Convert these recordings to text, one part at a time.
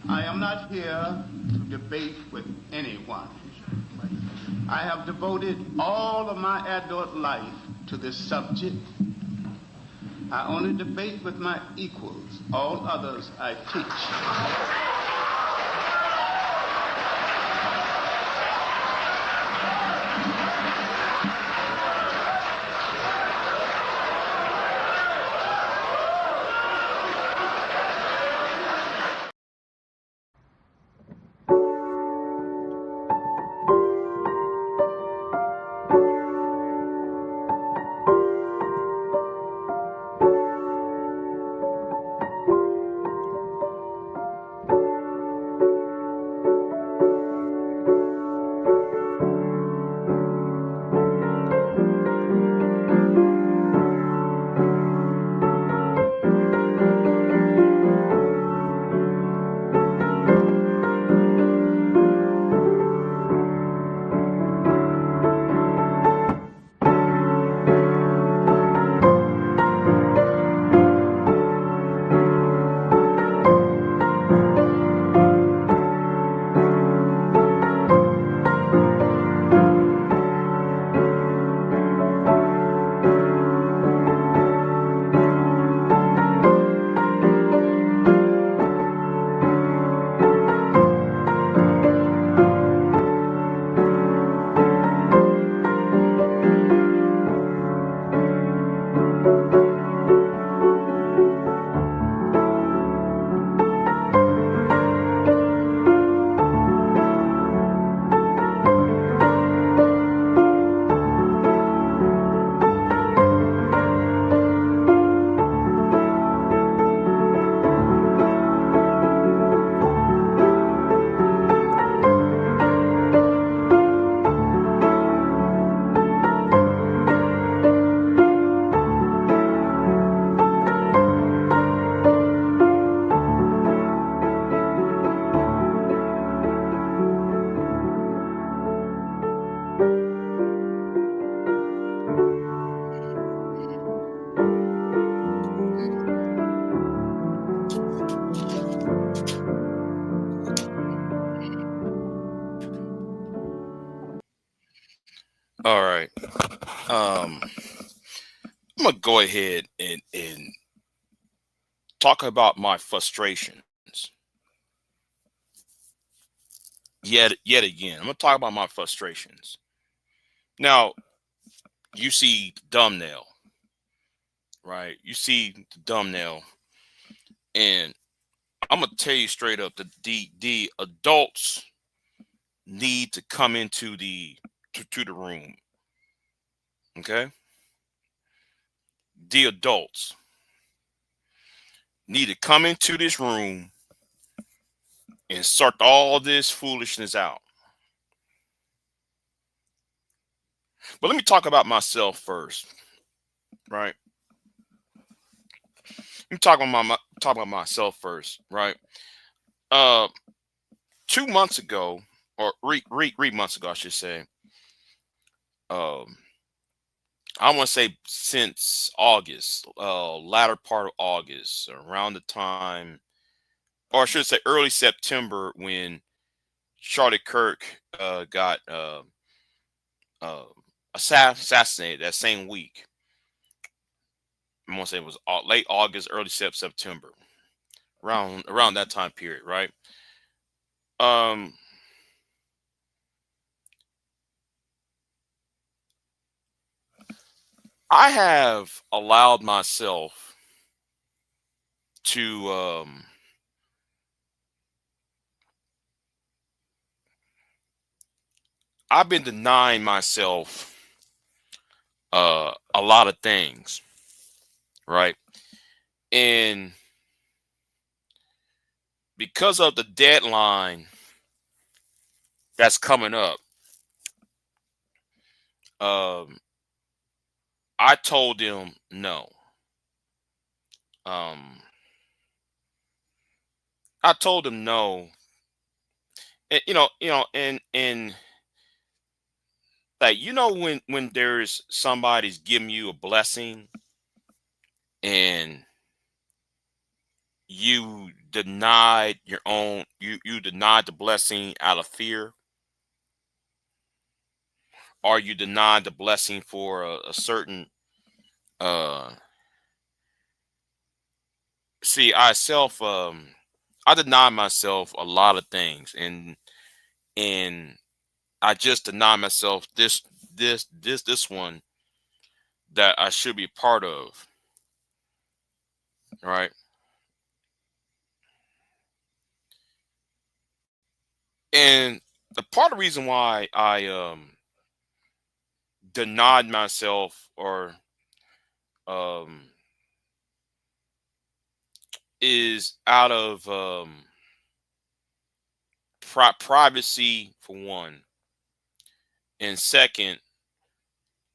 I am not here to debate with anyone. I have devoted all of my adult life to this subject. I only debate with my equals. All others I teach. All right. Um, I'm gonna go ahead and talk about my frustrations yet again. I'm gonna talk about my frustrations. Now, you see the thumbnail, right? You see the thumbnail, and I'm gonna tell you straight up that the adults need to come into to the room. Okay, the adults need to come into this room and sort all this foolishness out. But let me talk about myself first, right? Let me talk about myself first, right? Uh, 2 months ago, or 3 months ago, I should say. Um, I want to say since August, latter part of August, around the time, or I should say early September, when Charlie Kirk got uh, assassinated that same week. I want to say it was late August, early September, around that time period, right? Um, I have allowed myself to I've been denying myself a lot of things, right? And because of the deadline that's coming up, um, I told them no. Um, I told them no, and and like when there's somebody's giving you a blessing and you denied your own, you denied the blessing out of fear, or you denied the blessing for a certain uh see I deny myself a lot of things, and I just deny myself this one that I should be part of, right? And the part of the reason why I denied myself, or um is out of privacy for one, and second,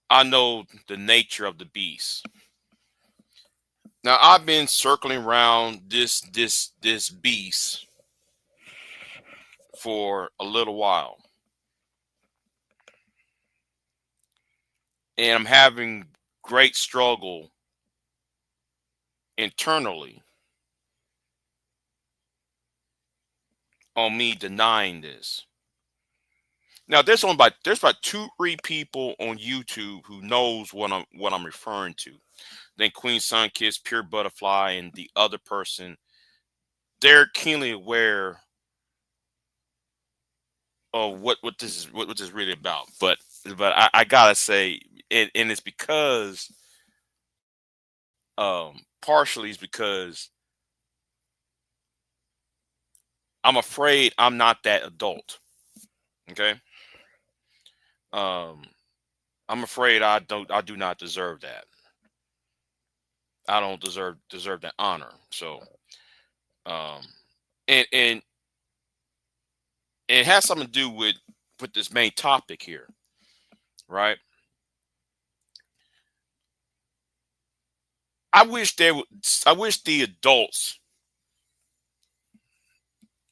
I know the nature of the beast. Now I've been circling around this beast for a little while, and I'm having great struggle internally on me denying this. Now there's about 2, 3 people on YouTube who knows what I'm referring to. Then Queen Sunkiss, Pure Butterfly, and the other person, they're keenly aware of what this is really about. But I gotta say, and it's because partially it's because I'm afraid I'm not that adult. Okay. Um I'm afraid I do not deserve that. I don't deserve that honor. So um and it has something to do with this main topic here, right? I wish the adults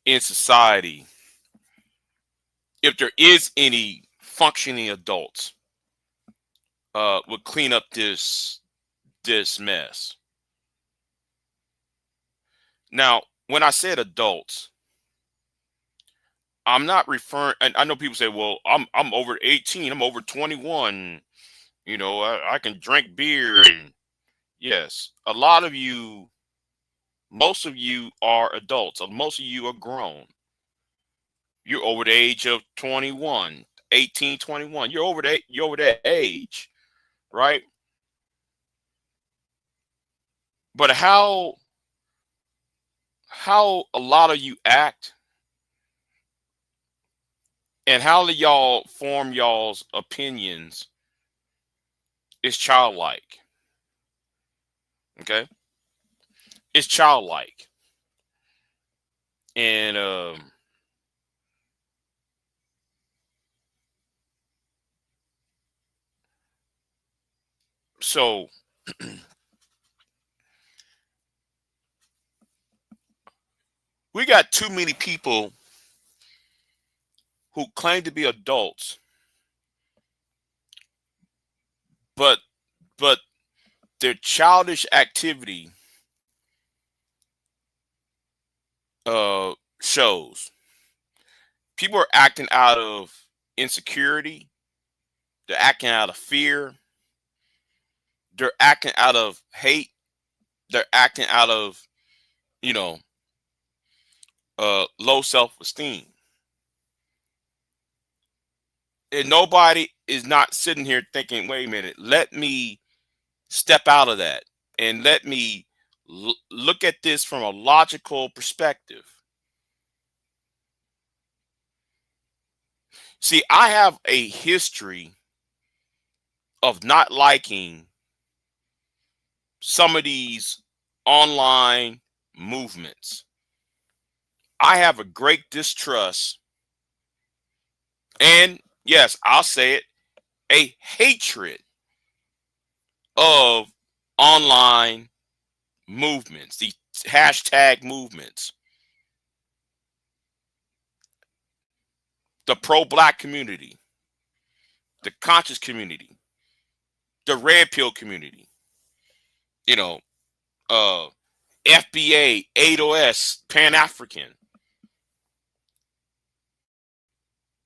in society, if there is any functioning adults, would clean up this mess. Now, when I said adults, I'm not referring. And I know people say, "Well, I'm over 18. I'm over 21. I can drink beer." And yes, a lot of you, most of you are adults. Most of you are grown. You're over the age of 21, 18, 21. You're over that age, right? But how a lot of you act, and how do y'all form y'all's opinions, is childlike. Okay? It's childlike. And so we got too many people who claim to be adults, but but their childish activity uh shows. People are acting out of insecurity, they're acting out of fear, they're acting out of hate, they're acting out of, you know, low self-esteem. And nobody is not sitting here thinking, wait a minute, let me step out of that and let me look at this from a logical perspective. See, I have a history of not liking some of these online movements. I have a great distrust, and yes, I'll say it, a hatred of online movements, the hashtag movements, the pro black community, the conscious community, the red pill community, you know, uh, FBA, ADOS, Pan African,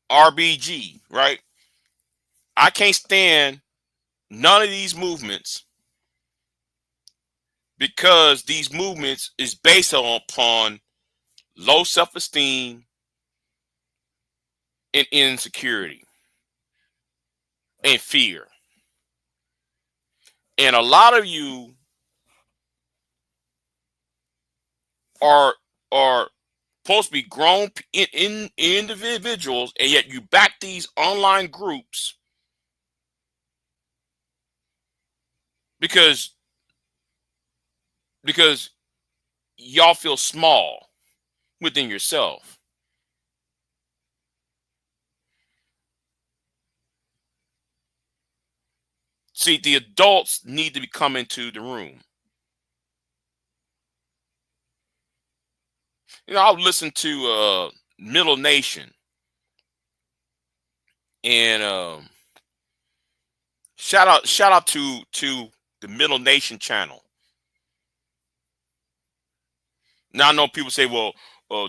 RBG, right? I can't stand none of these movements because these movements is based upon low self-esteem and insecurity and fear. And a lot of you are supposed to be grown in individuals, and yet you back these online groups because y'all feel small within yourself. See, the adults need to be coming to the room. You know, I've listened to Middle Nation and shout out to the Middle Nation channel. Now I know people say, well,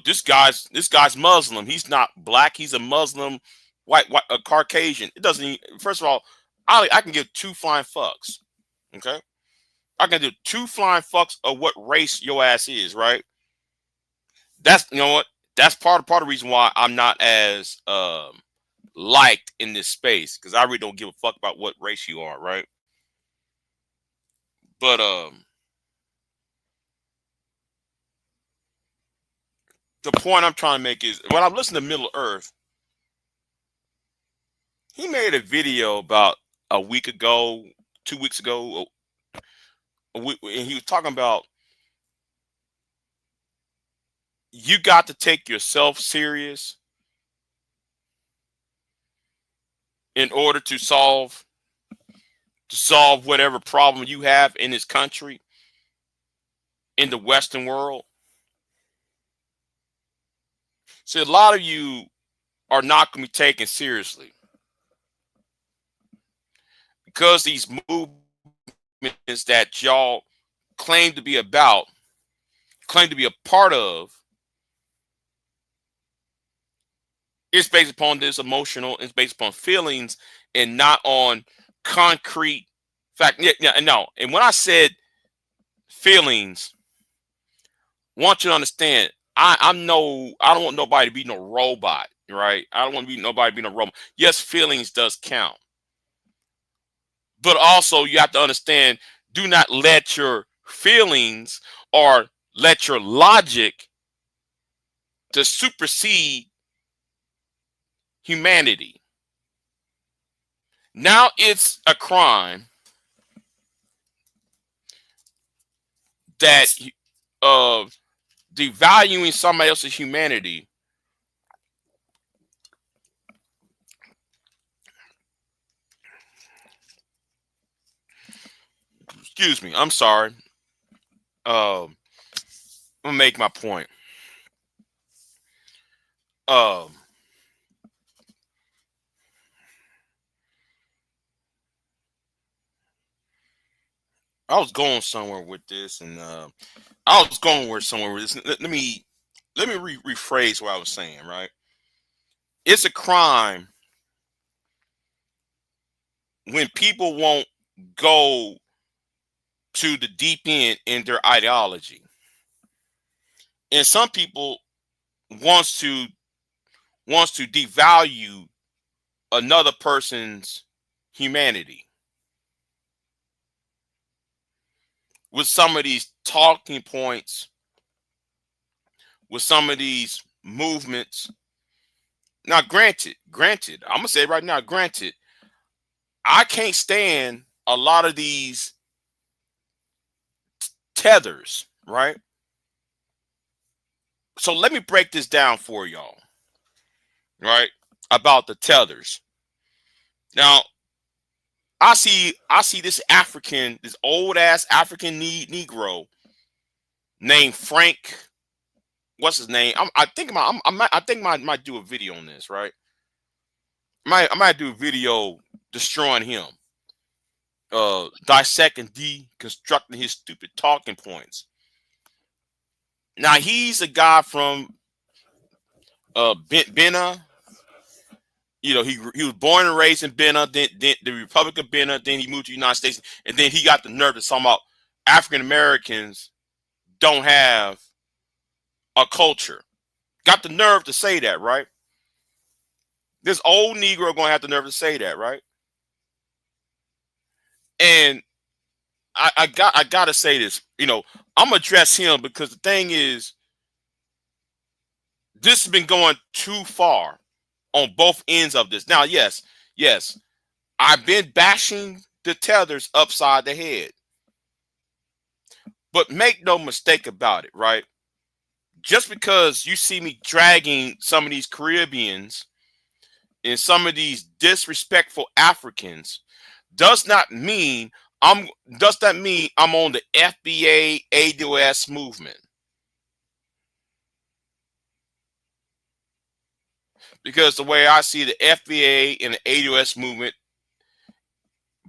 this guy's Muslim. He's not black. He's a Muslim, white, a Caucasian. It doesn't. First of all, I can give two flying fucks. Okay, I can do two flying fucks of what race your ass is. Right. That's, you know what. That's part of the reason why I'm not as liked in this space, because I really don't give a fuck about what race you are. Right. But the point I'm trying to make is, when I listen to Middle Earth, he made a video about a week ago, 2 weeks ago, and he was talking about you got to take yourself serious in order to solve whatever problem you have in this country, in the Western world. So a lot of you are not going to be taken seriously because these movements that y'all claim to be a part of, it's based upon this emotional, it's based upon feelings and not on concrete fact. Yeah, no. And when I said feelings, I want you to understand, I don't want nobody to be no robot, right? I don't want nobody to be no robot. Yes, feelings does count. But also you have to understand, do not let your feelings or let your logic to supersede humanity. Now it's a crime that devaluing somebody else's humanity excuse me, I'm sorry. I'm gonna make my point. I was going somewhere with this, and I was going somewhere with this. Let me rephrase what I was saying. Right, it's a crime when people won't go to the deep end in their ideology, and some people wants to devalue another person's humanity with some of these talking points, with some of these movements. Now, granted, I'm gonna say right now, granted, I can't stand a lot of these tethers, right? So let me break this down for y'all, right? About the tethers. Now, I see this old ass African Negro named Frank. What's his name? I think I might do a video on this, right? I might do a video destroying him, dissecting, deconstructing his stupid talking points. Now he's a guy from Benna. You know, he was born and raised in Benna, then the Republic of Benna. Then he moved to the United States, and then he got the nerve to talk about African Americans don't have a culture. Got the nerve to say that, right? This old Negro gonna have the nerve to say that, right? And I gotta say this. You know, I'm gonna address him because the thing is, this has been going too far on both ends of this. Now, yes, I've been bashing the tethers upside the head, but make no mistake about it, right? Just because you see me dragging some of these Caribbeans and some of these disrespectful Africans does not mean I'm on the FBA ADOS movement. Because the way I see the FBA and the ADOS movement,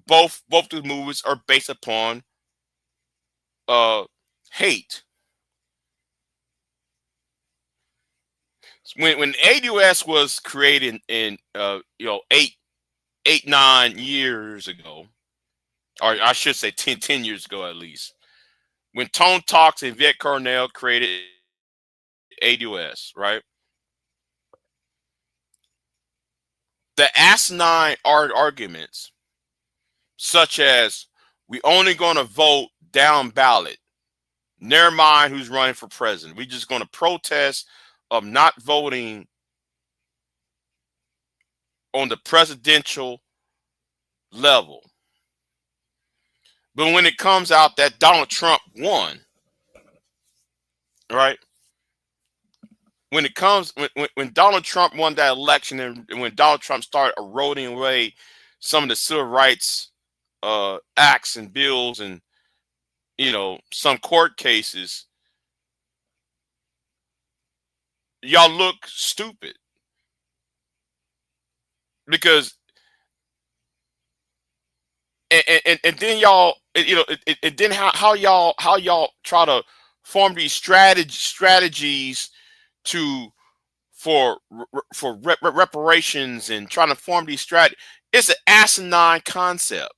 both the movements are based upon hate. When ADOS was created in 9 years ago, or I should say 10 years ago at least, when Tone Talks and Viet Cornell created ADOS, right? The asinine arguments, such as we only going to vote down ballot, never mind who's running for president. We're just going to protest of not voting on the presidential level. But when it comes out that Donald Trump won, right? When it comes when Donald Trump won that election, and when Donald Trump started eroding away some of the civil rights acts and bills and some court cases, y'all look stupid because and then y'all then how y'all try to form these strategies to for reparations and trying to form these strategies. It's an asinine concept.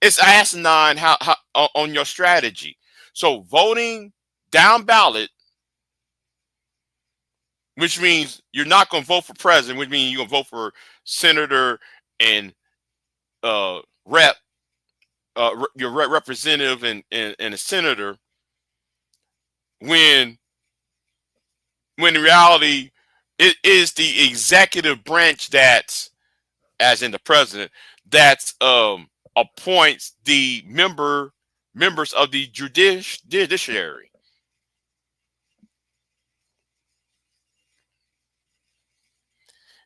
It's asinine how on your strategy. So voting down ballot, which means you're not going to vote for president, which means you're going to vote for senator and rep, your representative and a senator, when in reality it is the executive branch that's, as in the president, that appoints the members of the judiciary.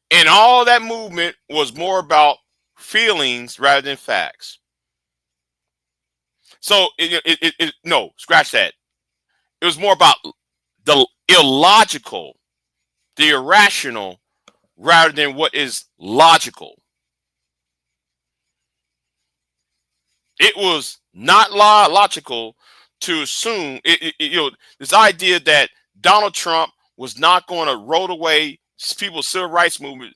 And all that movement was more about feelings rather than facts. So no, scratch that. It was more about the illogical, the irrational, rather than what is logical. It was not logical to assume this idea that Donald Trump was not going to roll away people's civil rights movement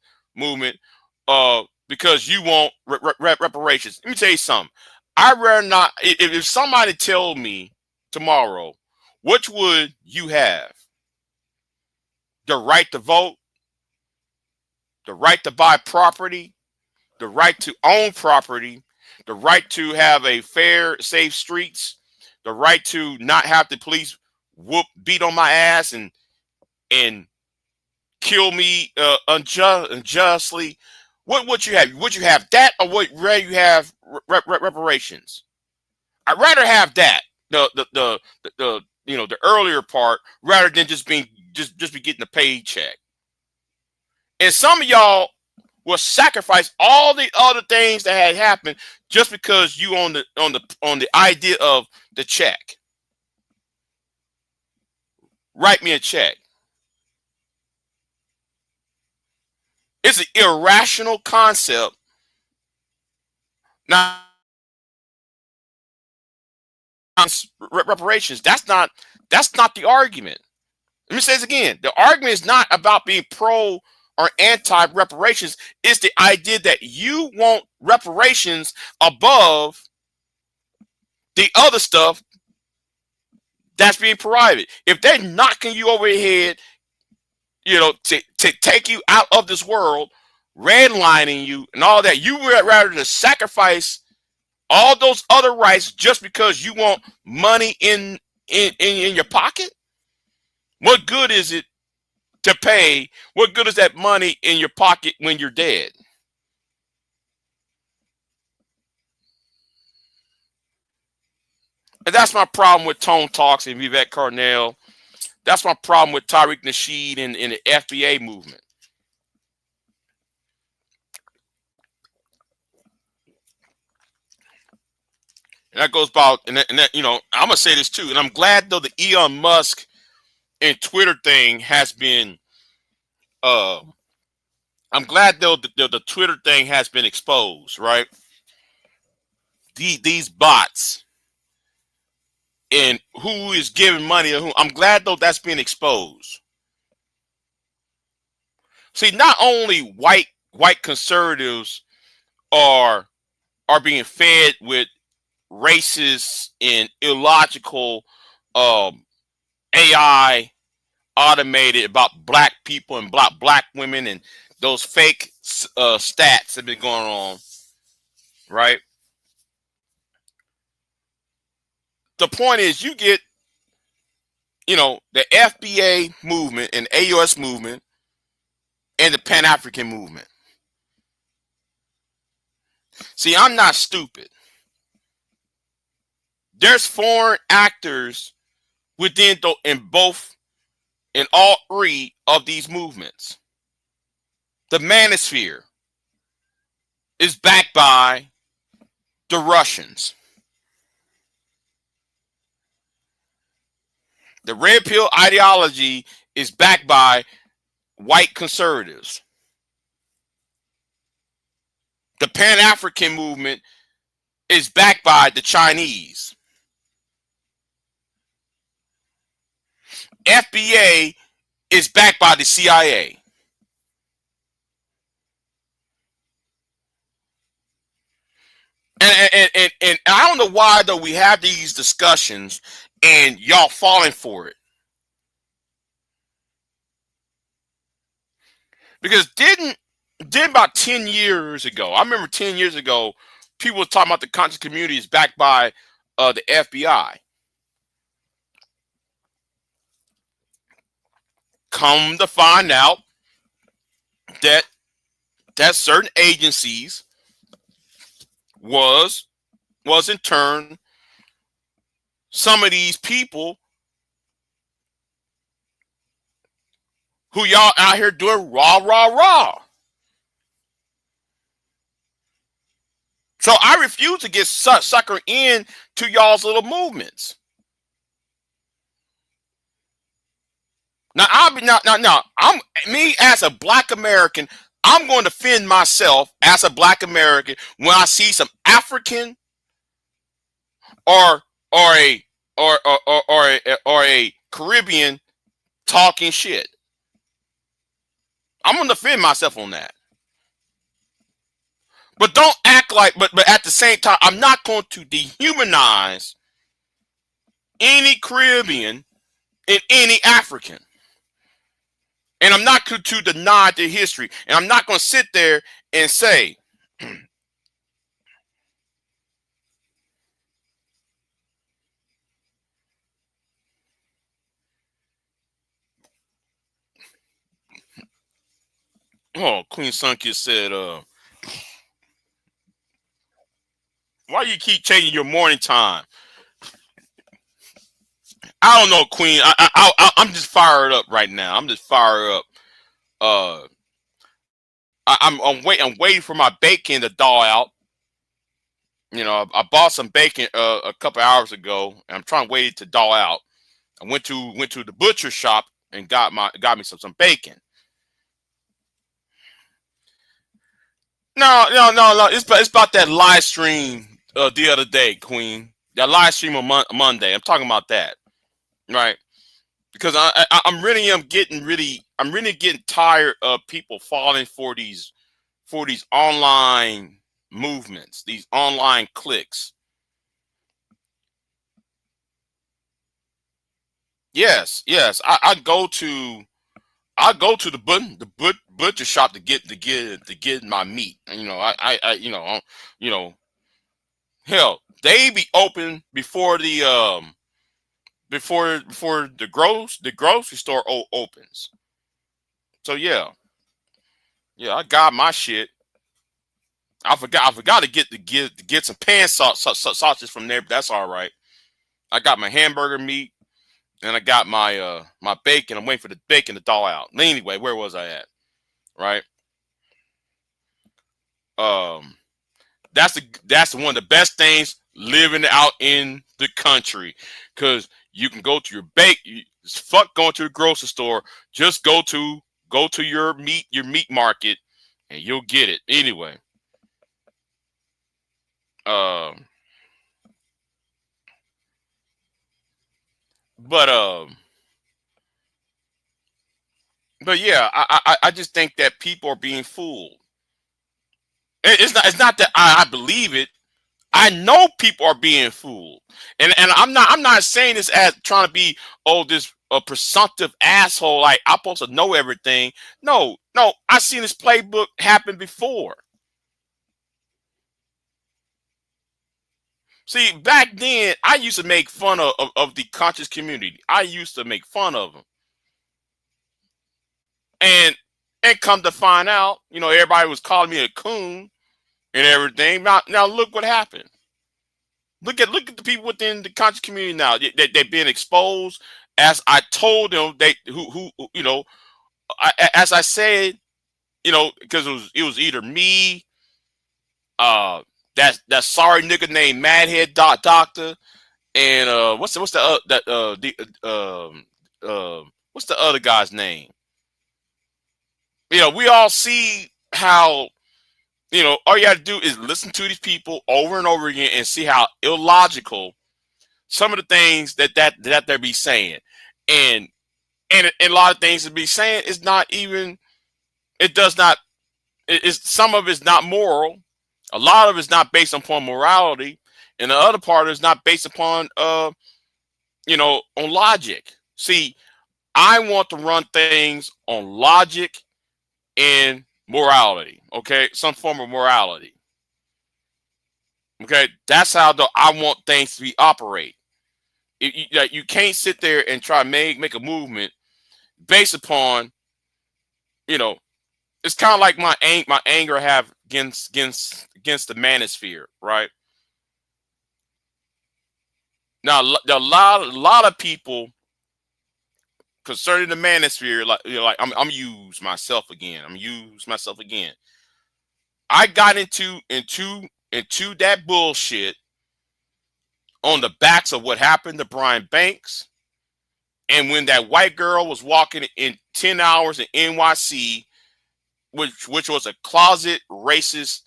because you want reparations. Let me tell you something. I'd rather not. If somebody told me tomorrow, which would you have? The right to vote, the right to buy property, the right to own property, the right to have a fair, safe streets, the right to not have the police beat on my ass and kill me unjustly. What would you have? Would you have that, or would you have reparations? I'd rather have that, the earlier part, rather than just be getting a paycheck. And some of y'all will sacrifice all the other things that had happened just because you on the idea of the check. Write me a check. It's an irrational concept. Now reparations. That's not the argument. Let me say this again. The argument is not about being pro or anti reparations. It's the idea that you want reparations above the other stuff that's being provided. If they're knocking you over your head, to take you out of this world, redlining you and all that, you would rather to sacrifice all those other rights just because you want money in your pocket? What good is it to pay? What good is that money in your pocket when you're dead? And that's my problem with Tone Talks and Vivek Carnell. That's my problem with Tariq Nasheed and the FBA movement. And that goes about, and that, I'm gonna say this too, and I'm glad though the Elon Musk and Twitter thing has been, I'm glad though the Twitter thing has been exposed, right? These bots and who is giving money to whom. I'm glad though that's been exposed. See, not only white conservatives are being fed with racist and illogical AI automated about black people and black women and those fake stats have been going on, right? The point is, you get, the FBA movement and AUS movement and the Pan-African movement. See, I'm not stupid. There's foreign actors within in all three of these movements. The Manosphere is backed by the Russians. The red pill ideology is backed by white conservatives. The Pan-African movement is backed by the Chinese. FBA is backed by the CIA. And I don't know why though we have these discussions and y'all falling for it. Because didn't about 10 years ago, I remember 10 years ago, people were talking about the conscious community is backed by the FBI. Come to find out that certain agencies was in turn some of these people who y'all out here doing rah. So I refuse to get suckered in to y'all's little movements. Now I'm me as a black American. I'm going to defend myself as a black American when I see some African or a Caribbean talking shit. I'm going to defend myself on that. But don't act like, but at the same time, I'm not going to dehumanize any Caribbean and any African. And I'm not going to deny their history. And I'm not going to sit there and say, oh, Queen Sunkist said, why you keep changing your morning time? I don't know, Queen. I'm just fired up right now. I'm just fired up. I'm waiting for my bacon to thaw out. I bought some bacon a couple hours ago, and I'm trying to wait it to thaw out. I went to the butcher shop and got me some bacon. No. It's about that live stream the other day, Queen. That live stream on Monday. I'm talking about that, right? Because I'm really getting tired of people falling for these online movements, these online clicks. Yes, yes. I go to the butcher shop to get my meat. And, you know, hell, they be open before the grocery store opens. So yeah, I got my shit. I forgot to get some pan sausages from there, but that's all right. I got my hamburger meat and I got my bacon. I'm waiting for the bacon to thaw out. Anyway, where was I at? Right. Um, that's one of the best things living out in the country, because you can go to fuck going to the grocery store. Just go to your meat market and you'll get it anyway. Um, but yeah, I just think that people are being fooled. It's not that I believe it. I know people are being fooled, and I'm not saying this as trying to be this a presumptive asshole like I'm supposed to know everything. No, I've seen this playbook happen before. See, back then I used to make fun of the conscious community. I used to make fun of them, and come to find out, everybody was calling me a coon and everything. Now look what happened. Look at the people within the conscious community now. They've been exposed. As I told them, as I said, because it was either me, that sorry nigga named Madhead Doctor, and what's the other guy's name? We all see how, all you have to do is listen to these people over and over again and see how illogical some of the things that they be saying, and a lot of things to be saying is not even. It does not. It's some of it's not moral. A lot of it's not based upon morality, and the other part is not based upon on logic. See, I want to run things on logic and morality. Okay, some form of morality. Okay, that's how I want things to be operate. You can't sit there and try to make a movement based upon, you know, it's kind of like my anger I have against the manosphere, right? Now, a lot of people concerning the manosphere, like like I'm use myself again. I'm use myself again. I got into that bullshit on the backs of what happened to Brian Banks, and when that white girl was walking in 10 hours in NYC, which was a closet racist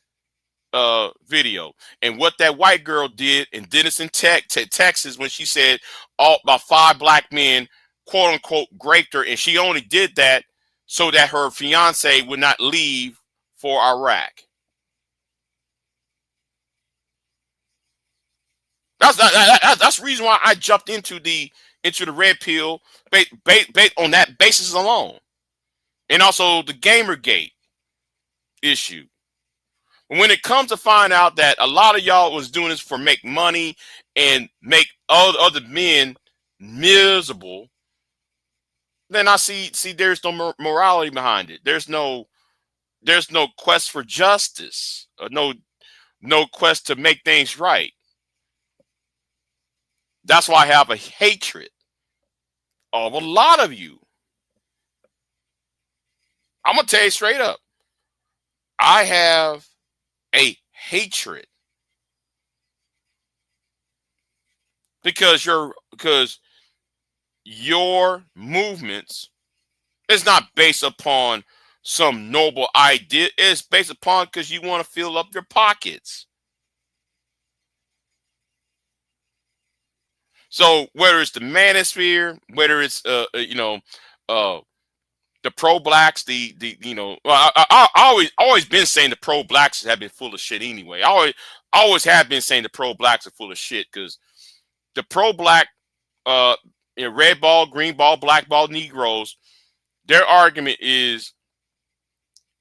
video, and what that white girl did in Denison, Texas, when she said all about 5 black men, quote unquote, raped her, and she only did that so that her fiance would not leave for Iraq. That's the reason why I jumped into the red pill based on that basis alone, and also the Gamergate issue. When it comes to find out that a lot of y'all was doing this for make money and make other men miserable, then I see there's no morality behind it. There's no quest for justice, or no quest to make things right. That's why I have a hatred of a lot of you. I'm gonna tell you straight up. I have a hatred because your movements is not based upon some noble idea. It's based upon because you want to fill up your pockets. So whether it's the manosphere, whether it's uh the pro blacks, the well, I always been saying the pro blacks have been full of shit anyway. I always have been saying the pro blacks are full of shit because the pro black uh red ball, green ball, black ball Negroes, their argument is,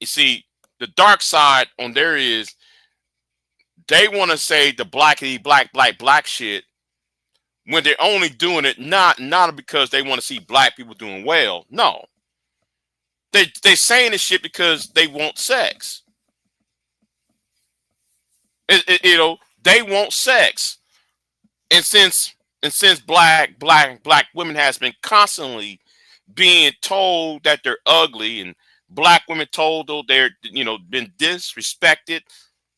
you see, the dark side on there is they want to say the blackity black shit when they're only doing it not because they want to see black people doing well. No. They saying this shit because they want sex. They want sex. And since black women has been constantly being told that they're ugly, and black women told though they're been disrespected,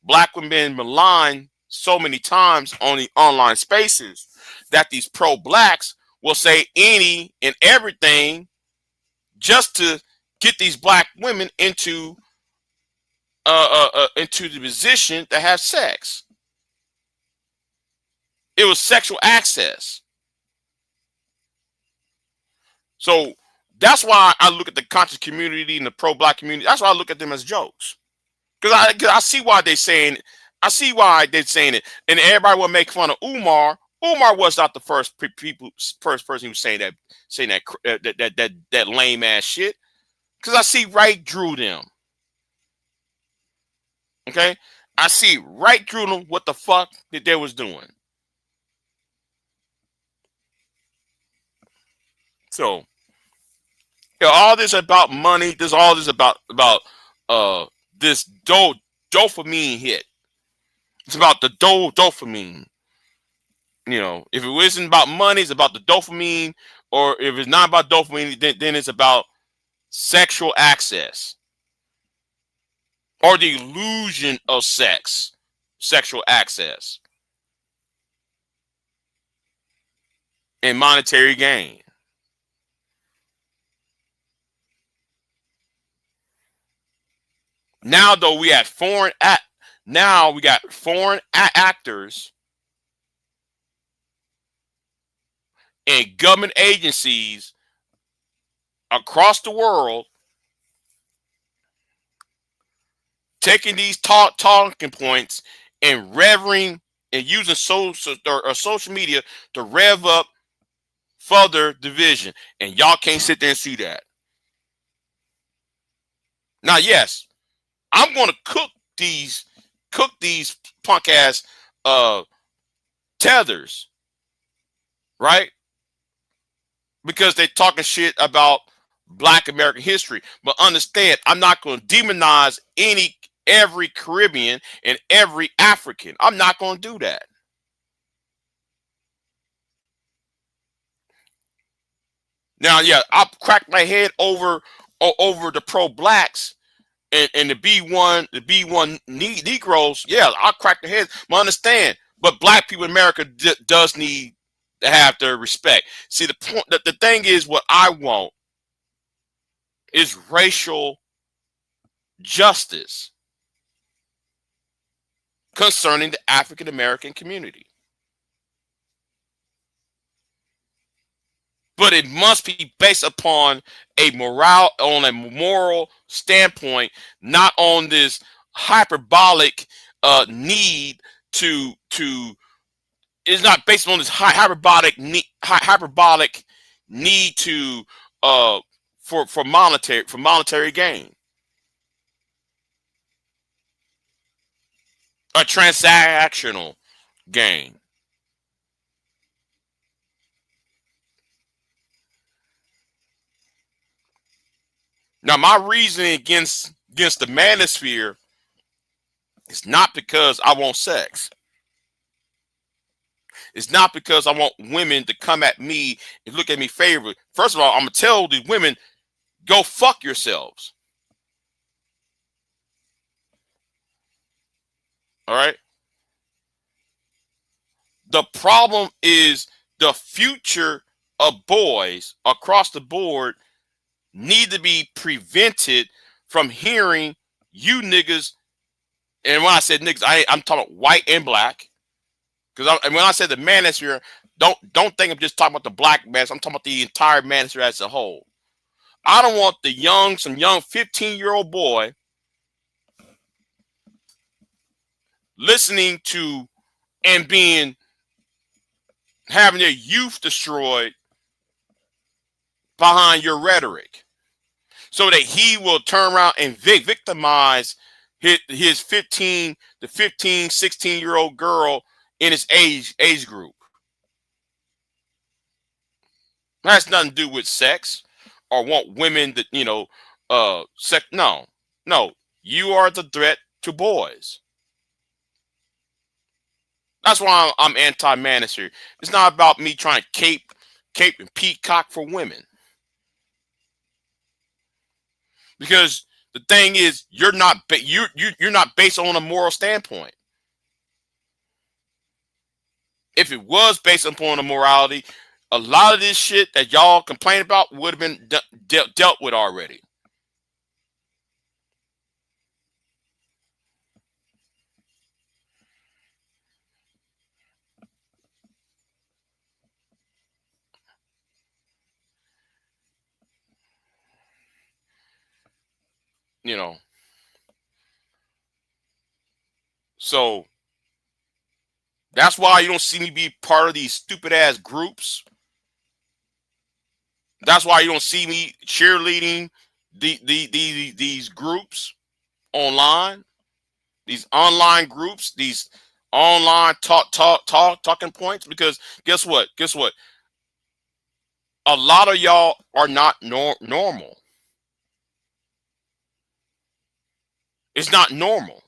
black women been maligned so many times on the online spaces that these pro blacks will say any and everything just to get these black women into the position to have sex. It was sexual access. So that's why I look at the conscious community and the pro-black community. That's why I look at them as jokes. Because I see why they're saying it. And everybody will make fun of Umar. Umar was not the first person who was saying that lame ass shit. Because I see right through them. Okay? I see right through them what the fuck that they was doing. So, all this about money. This all this about this dopamine hit. It's about the dopamine. If it wasn't about money, it's about the dopamine. Or if it's not about dopamine, then it's about sexual access. Or the illusion of sexual access. And monetary gain. Now, though, we got foreign actors and government agencies across the world taking these talking points and revving and using social media to rev up further division, and y'all can't sit there and see that. Now, yes, I'm going to cook these punk ass tethers, right? Because they're talking shit about Black American history. But understand, I'm not going to demonize every Caribbean and every African. I'm not going to do that. Now, yeah, I'll crack my head over the pro blacks and the B1 Negroes. Yeah, I'll crack their heads. But understand, but black people in America does need to have their respect. See, the thing is, what I want is racial justice concerning the African American community. But it must be based upon a moral standpoint, not on this hyperbolic need to. It's not based on this hyperbolic need to for monetary gain, a transactional gain. Now, my reasoning against the manosphere is not because I want sex. It's not because I want women to come at me and look at me favorably. First of all, I'm going to tell these women, go fuck yourselves. All right? The problem is the future of boys across the board need to be prevented from hearing you niggas. And when I said niggas, I'm talking about white and black. Because when I said the manosphere, Don't think I'm just talking about the black manosphere. I'm talking about the entire manosphere as a whole. I don't want some young 15-year-old boy listening to and having their youth destroyed behind your rhetoric, so that he will turn around and victimize his 16-year-old girl in his age group. That has nothing to do with sex or want women that, sex. No. You are the threat to boys. That's why I'm anti-manosphere. It's not about me trying to cape and peacock for women. Because the thing is, you're not based on a moral standpoint. If it was based upon a morality, a lot of this shit that y'all complain about would have been dealt with already. So that's why you don't see me be part of these stupid ass groups. That's why you don't see me cheerleading these groups online, these online groups, these online talking points. Because guess what? A lot of y'all are not normal. It's not normal.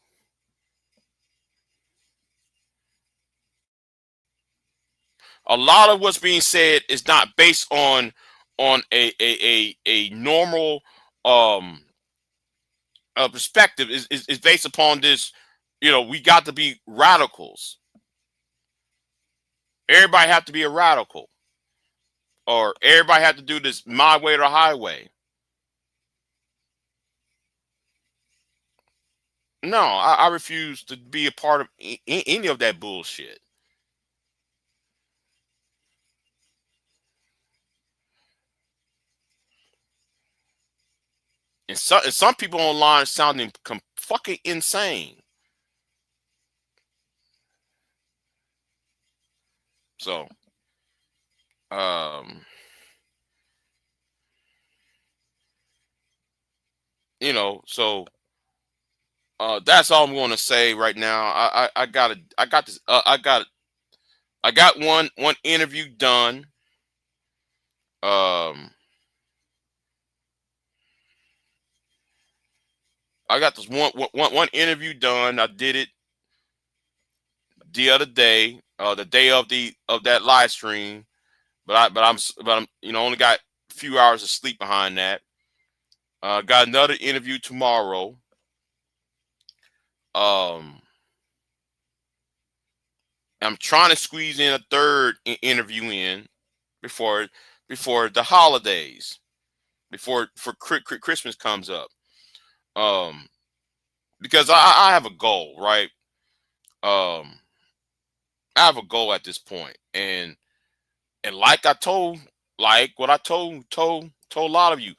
A lot of what's being said is not based on a normal perspective. Is based upon this. We got to be radicals. Everybody have to be a radical, or everybody have to do this my way or the highway. No, I refuse to be a part of any of that bullshit. And some people online sounding fucking insane. So, so that's all I'm going to say right now. I got this. I got one interview done. I got this one interview done. I did it the other day, the day of that live stream. But I'm only got a few hours of sleep behind that. Got another interview tomorrow. I'm trying to squeeze in a third interview in before the holidays, before Christmas comes up. Because I have a goal, right? I have a goal at this point, and like what I told a lot of you,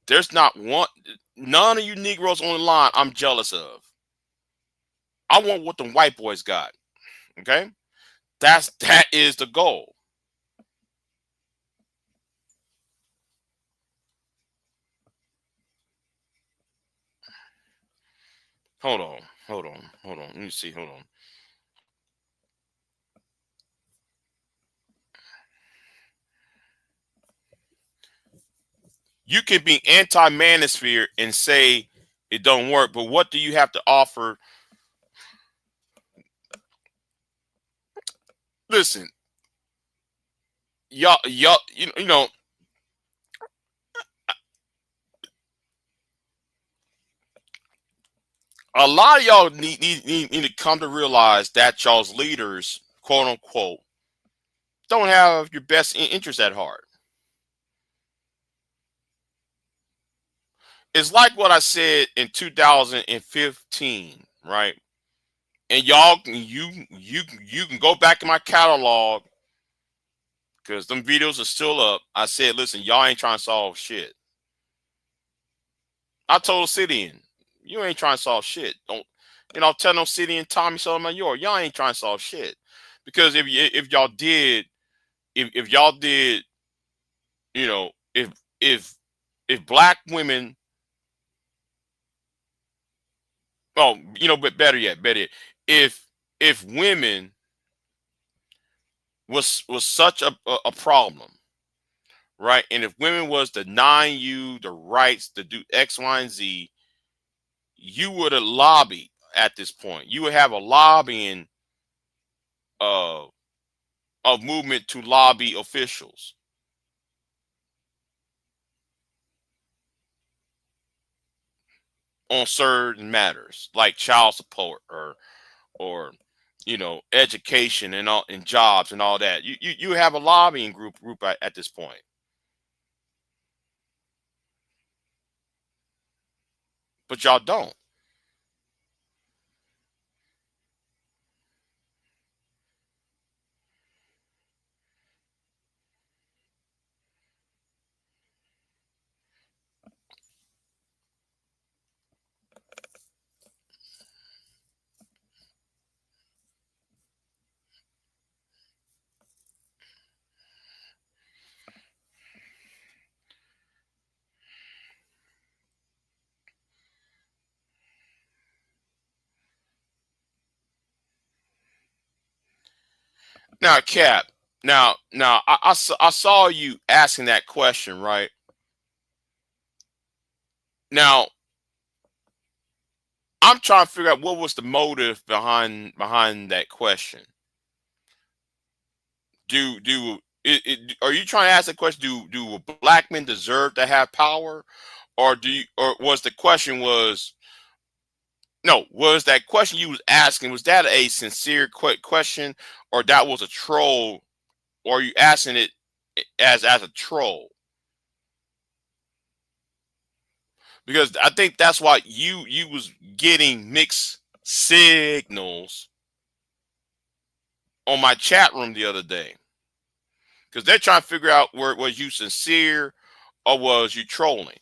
there's none of you Negroes on the line I'm jealous of. I want what the white boys got. Okay, that is the goal. Hold on. Let me see. Hold on. You can be anti-manosphere and say it don't work, but what do you have to offer? Listen, y'all, you know, a lot of y'all need to come to realize that y'all's leaders, quote unquote, don't have your best interest at heart. It's like what I said in 2015, right? And y'all, you can go back in my catalog because them videos are still up. I said, listen, y'all ain't trying to solve shit. I told Sidian, you ain't trying to solve shit. Don't, tell no Sidian, Tommy Sotomayor, y'all ain't trying to solve shit. Because if y'all did, if y'all did, you know, if if black women, oh, but better yet, if women was such a problem, right? And if women was denying you the rights to do X, Y, and Z, you would have lobbied at this point. You would have a lobbying uh of movement to lobby officials on certain matters like child support or education and all and jobs and all that. You have a lobbying group at this point. But y'all don't. Now, Cap. Now, I saw you asking that question, right? Now, I'm trying to figure out what was the motive behind that question. Are you trying to ask the question? Do black men deserve to have power, or or was the question was no, was that question you was asking, was that a sincere question, or that was a troll, or are you asking it as a troll? Because I think that's why you was getting mixed signals on my chat room the other day, because they're trying to figure out where was you sincere or was you trolling.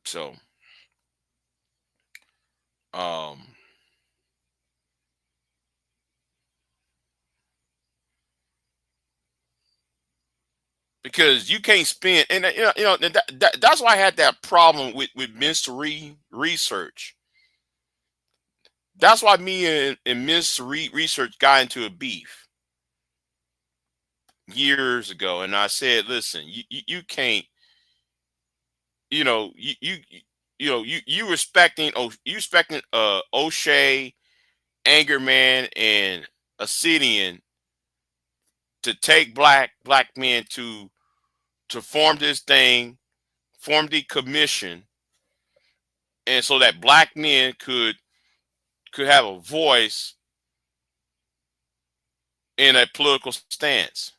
So, um, because you can't spend, and that's why I had that problem with mystery research. That's why me and mystery research got into a beef years ago, and I said, listen, you can't, you know, you respecting you respecting O'Shea, Angerman, and Obsidian to take black men to form this thing, form the commission, and so that black men could have a voice in a political stance.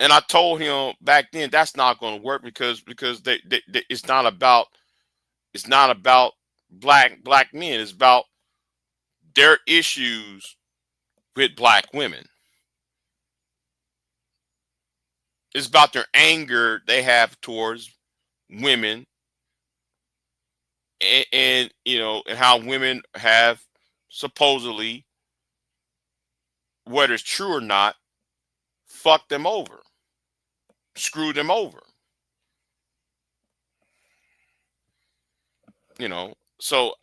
And I told him back then that's not going to work because it's not about black men. It's about their issues with black women. It's about their anger they have towards women, and and how women have supposedly, whether it's true or not, fucked them over, screwed them over. So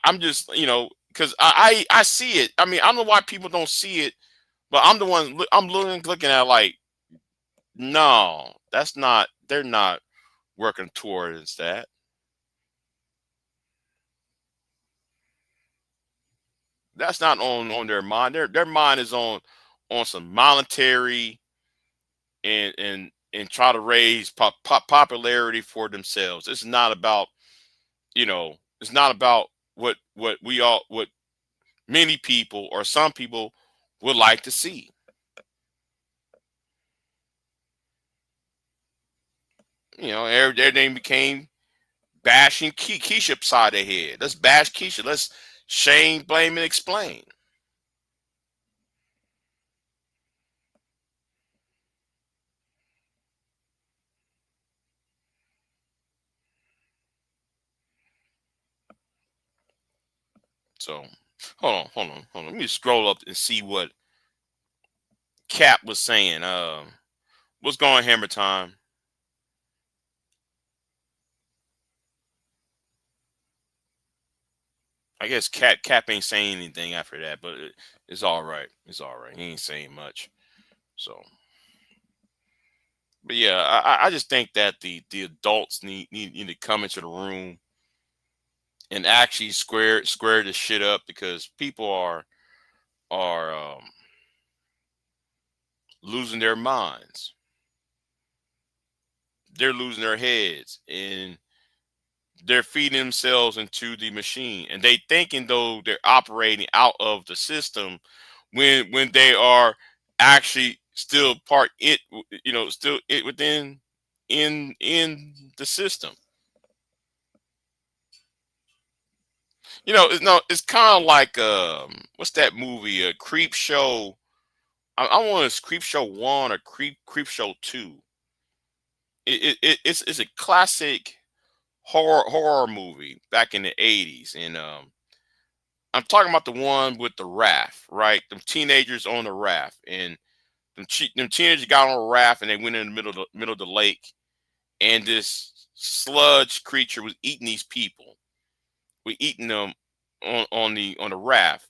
I'm just because I see it. I mean, I don't know why people don't see it, but I'm the one. I'm looking at like, no, that's not. They're not working towards that. That's not on their mind. Their mind is on some monetary and try to raise popularity for themselves. It's not about it's not about what many people or some people would like to see. Everything became bashing Keisha upside the head. Let's bash Keisha. Let's shame, blame, and explain. So hold on. Let me scroll up and see what Cap was saying. What's going on, Hammer Time? I guess Cap ain't saying anything after that, but it's all right. It's all right. He ain't saying much. So, but yeah, I just think that the adults need to come into the room and actually square this shit up, because people are losing their minds. They're losing their heads, and they're feeding themselves into the machine, and they thinking though they're operating out of the system when they are actually still part it, still it within in the system. No, it's kind of like what's that movie? Creep Show. I want it's Creep Show 1 or Creep Show 2. It's a classic horror movie back in the 80s, and I'm talking about the one with the raft, right? The teenagers on the raft, and them teenagers got on a raft, and they went in the middle of the lake, and this sludge creature was eating these people. We eating them on the raft.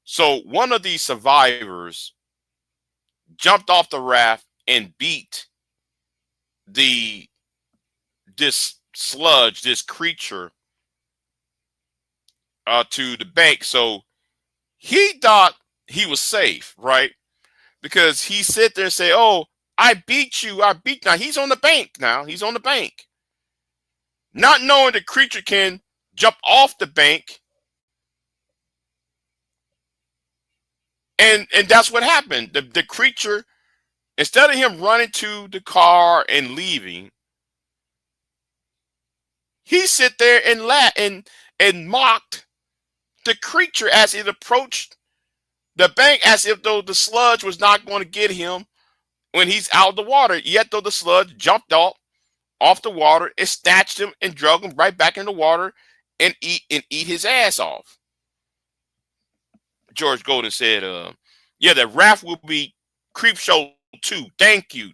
So one of these survivors jumped off the raft and beat the this creature to the bank. So he thought he was safe, right? Because he sit there and say, "Oh, I beat you. I beat." Now he's on the bank. Now he's on the bank, not knowing the creature can jump off the bank, and that's what happened. The creature, instead of him running to the car and leaving, he sit there and laughed and mocked the creature as it approached the bank, as if though the sludge was not going to get him when he's out of the water. Yet though the sludge jumped off the water, it snatched him and drug him right back in the water and eat his ass off. George Golden said, "Yeah, the raft will be Creep Show 2. Thank you,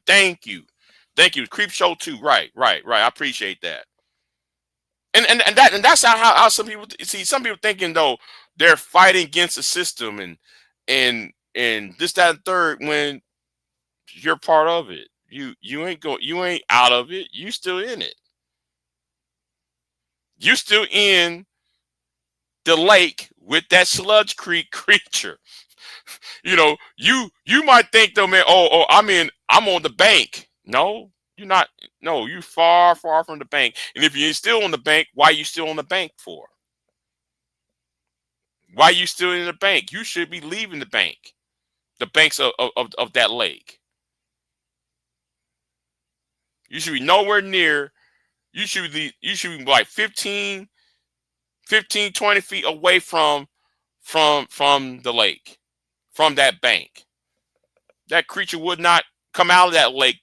Creep Show 2. Right. I appreciate that." And that's how some people see. Some people thinking though they're fighting against the system and this, that, and third, when you're part of it. You ain't out of it. You still in it. You still in the lake with that sludge creek creature. You might think though, man, I'm on the bank. No, you're not. No, you far from the bank. And if you're still on the bank, why you still on the bank for? Why you still in the bank? You should be leaving the banks of that lake. You should be nowhere near. You should be like 15, 20 feet away from the lake, from that bank. That creature would not come out of that lake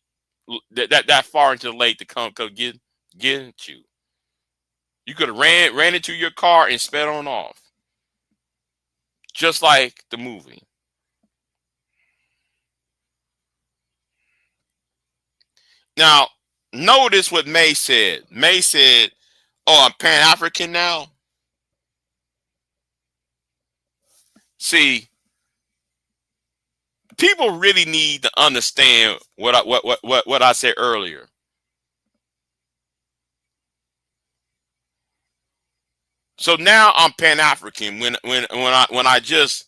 that far into the lake to come get at you. You could have ran into your car and sped on off, just like the movie. Now, notice what May said. May said, "Oh, I'm Pan African now." See, people really need to understand what I said earlier. So now I'm Pan African when I just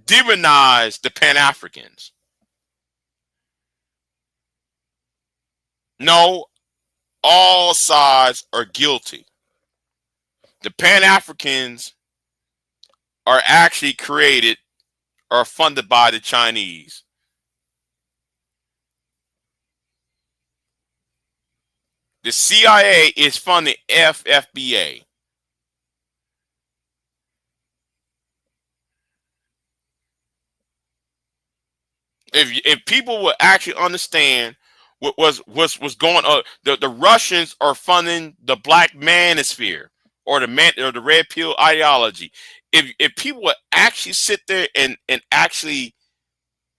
demonized the Pan Africans. No, all sides are guilty. The Pan Africans are actually created or funded by the Chinese. The CIA is funding FFBA. If people would actually understand what was going on, the Russians are funding the Black Manosphere or the Red Pill ideology. If people would actually sit there and actually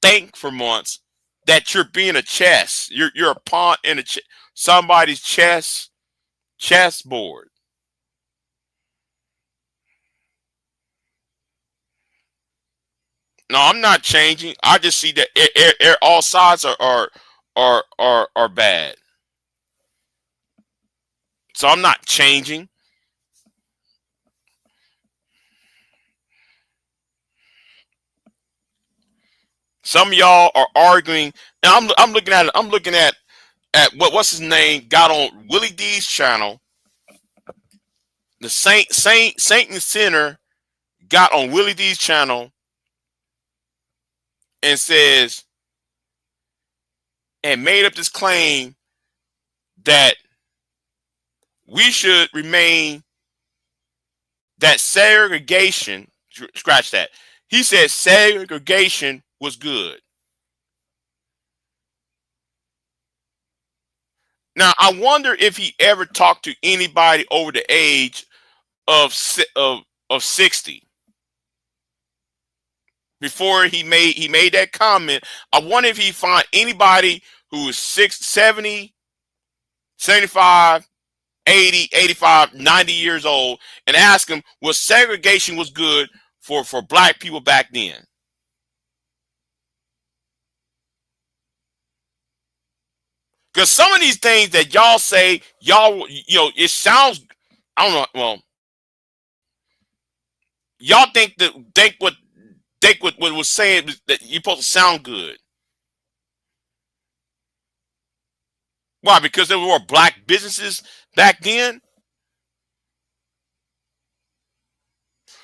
think for months that you're being a chess, you're a pawn in somebody's chessboard. No, I'm not changing. I just see that all sides are bad. So I'm not changing. Some of y'all are arguing, and I'm looking at it. I'm looking at what's his name got on Willie D's channel. The Saint and Sinner got on Willie D's channel and says and made up this claim that we should remain that segregation. Scratch that. He said segregation was good. Now I wonder if he ever talked to anybody over the age of 60 before he made that comment. I wonder if he find anybody who is 70, 75, 80, 85, 90 years old and ask him was segregation was good for black people back then. Because some of these things that y'all say, it sounds, I don't know. Well, y'all think what was saying that you're supposed to sound good. Why? Because there were black businesses back then?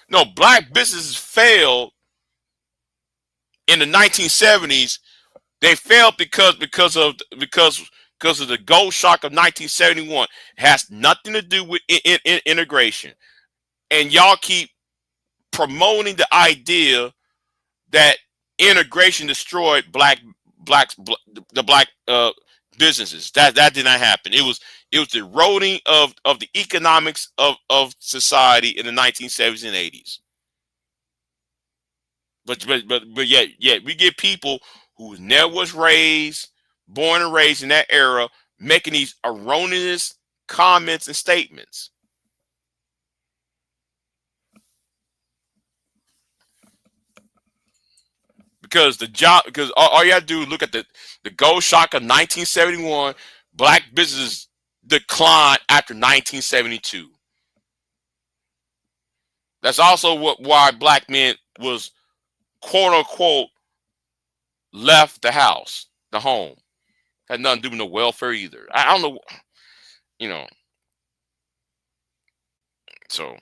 No, black businesses failed in the 1970s. They failed because of the gold shock of 1971. It has nothing to do with integration. And y'all keep promoting the idea that integration destroyed the black businesses. That did not happen. It was the eroding of the economics of society in the 1970s and 80s. But yet we get people who never was born and raised in that era, making these erroneous comments and statements. Because all you have to do is look at the gold shock of 1971. Black businesses declined after 1972. That's also why black men was quote unquote left the house, the home. Had nothing to do with no welfare either. I don't know, so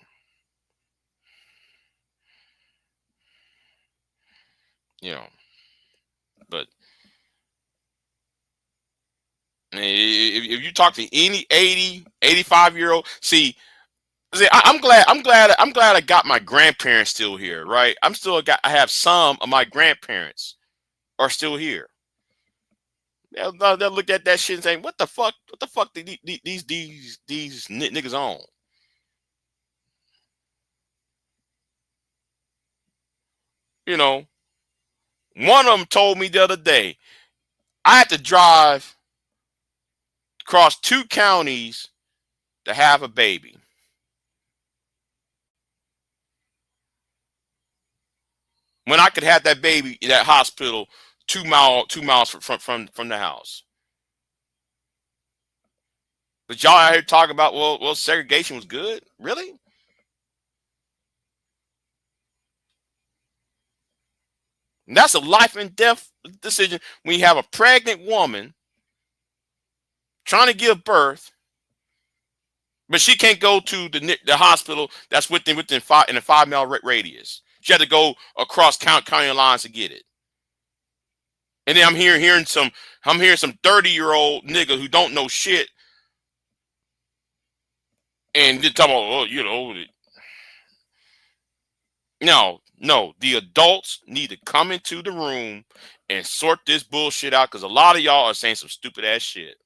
but if you talk to any 80, 85-year-old, see, I'm glad I got my grandparents still here, right? I have some of my grandparents are still here. They'll look at that shit and say, what the fuck these niggas on? One of them told me the other day, I had to drive across 2 counties to have a baby. When I could have that baby in that hospital 2 miles from the house. But y'all out here talking about, well, segregation was good? Really? And that's a life and death decision when you have a pregnant woman trying to give birth, but she can't go to the hospital that's within in a 5-mile radius. She had to go across county lines to get it. And then I'm hearing some 30-year-old nigga who don't know shit and just talking about, no. The adults need to come into the room and sort this bullshit out, because a lot of y'all are saying some stupid ass shit.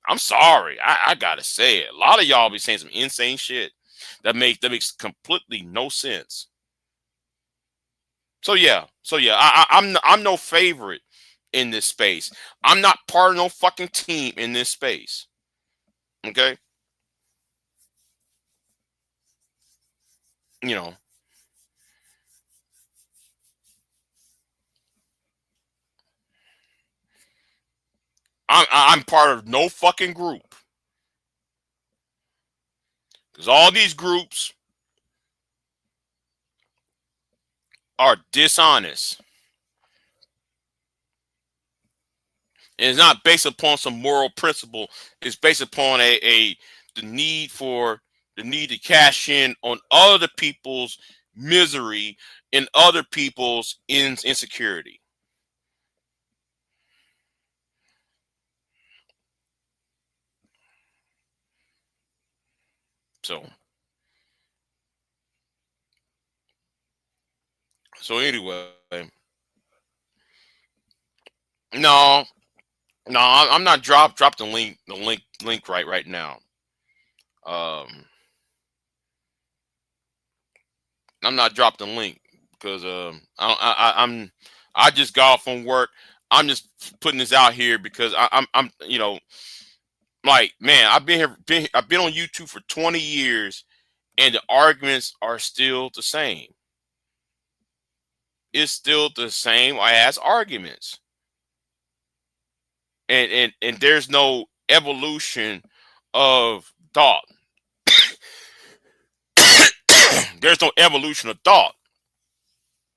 I'm sorry. I gotta say it. A lot of y'all be saying some insane shit that makes completely no sense. So yeah. I'm no favorite in this space. I'm not part of no fucking team in this space. Okay? You know. I'm part of no fucking group. Because all these groups are dishonest. And it's not based upon some moral principle. It's based upon the need to cash in on other people's misery and other people's insecurity. So anyway, no, I'm not drop the link right now. I'm not dropping the link because I just got off from work. I'm just putting this out here because I'm like, man, I've been on YouTube for 20 years and the arguments are still the same. It's still the same as arguments. And there's no evolution of thought. There's no evolution of thought.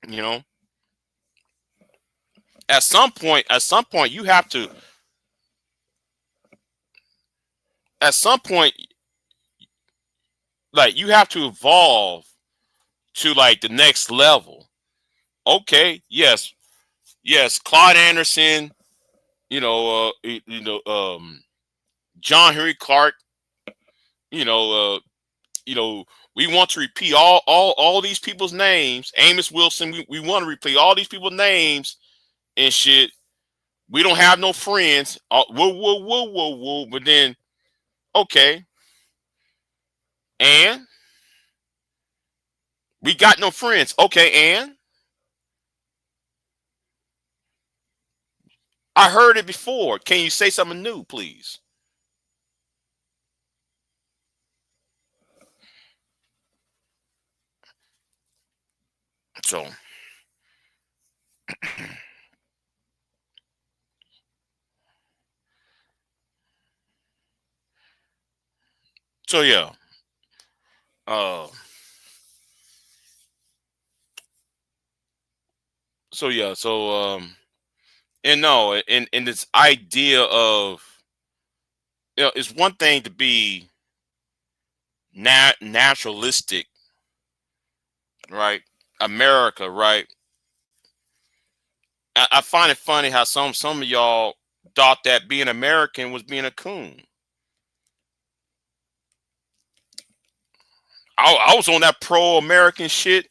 You know, at some point, you have to. At some point, like, you have to evolve to like the next level. Okay, yes, Claude Anderson. John Henry Clark. You know, we want to repeat all these people's names. Amos Wilson. We want to repeat all these people's names and shit. We don't have no friends. Whoa. But then, okay. And we got no friends. Okay, and I heard it before. Can you say something new, please? So, yeah. Uh, so yeah. And no, and this idea of, it's one thing to be naturalistic, right? America, right? I find it funny how some of y'all thought that being American was being a coon. I was on that pro-American shit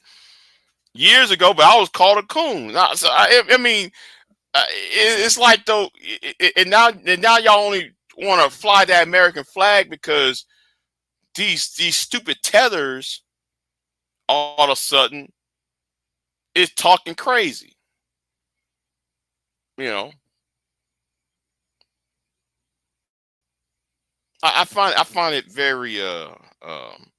years ago, but I was called a coon. I mean, it's like, though, and now y'all only want to fly that American flag because these stupid tethers all of a sudden is talking crazy. You know, I find it very um,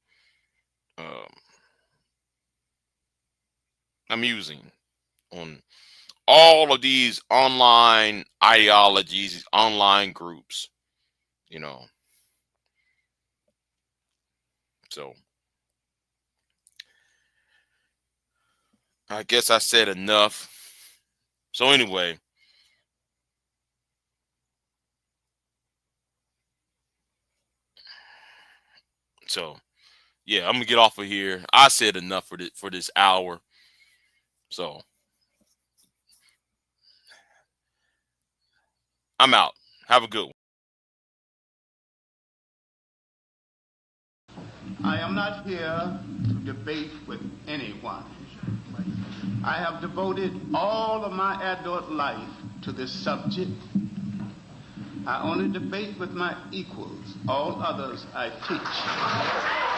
amusing on all of these online ideologies, these online groups. You know, so I guess I said enough. So anyway, so yeah, I'm gonna get off of here. I said enough for this hour. So I'm out. Have a good one. I am not here to debate with anyone. I have devoted all of my adult life to this subject. I only debate with my equals. All others I teach.